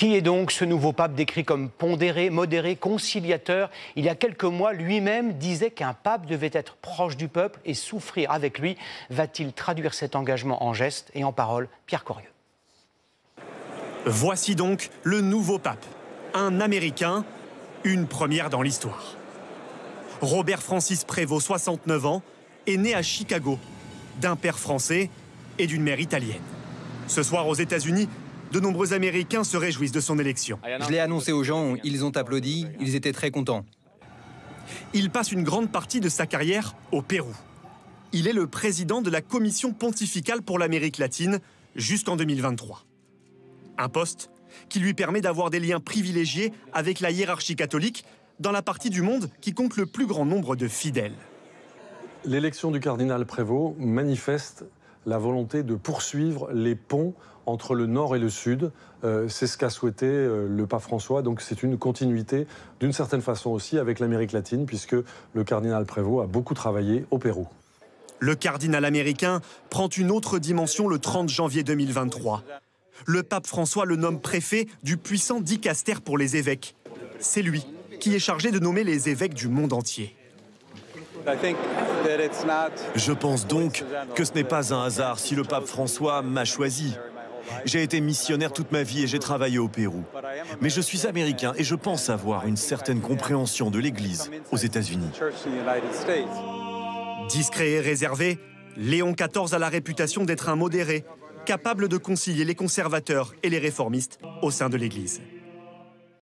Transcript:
Qui est donc ce nouveau pape décrit comme pondéré, modéré, conciliateur? Il y a quelques mois, lui-même disait qu'un pape devait être proche du peuple et souffrir avec lui. Va-t-il traduire cet engagement en gestes et en paroles? Pierre Corieux. Voici donc le nouveau pape, un Américain, une première dans l'histoire. Robert Francis Prévost, 69 ans, est né à Chicago, d'un père français et d'une mère italienne. Ce soir aux États-Unis, de nombreux Américains se réjouissent de son élection. Je l'ai annoncé aux gens, ils ont applaudi, ils étaient très contents. Il passe une grande partie de sa carrière au Pérou. Il est le président de la Commission pontificale pour l'Amérique latine jusqu'en 2023. Un poste qui lui permet d'avoir des liens privilégiés avec la hiérarchie catholique dans la partie du monde qui compte le plus grand nombre de fidèles. L'élection du cardinal Prévost manifeste la volonté de poursuivre les ponts entre le nord et le sud. C'est ce qu'a souhaité le pape François, donc c'est une continuité d'une certaine façon aussi avec l'Amérique latine, puisque le cardinal Prévost a beaucoup travaillé au Pérou. Le cardinal américain prend une autre dimension le 30 janvier 2023. Le pape François le nomme préfet du puissant dicaster pour les évêques. C'est lui qui est chargé de nommer les évêques du monde entier. Je pense donc que ce n'est pas un hasard si le pape François m'a choisi. J'ai été missionnaire toute ma vie et j'ai travaillé au Pérou. Mais je suis américain et je pense avoir une certaine compréhension de l'Église aux États-Unis. Discret et réservé, Léon XIV a la réputation d'être un modéré, capable de concilier les conservateurs et les réformistes au sein de l'Église.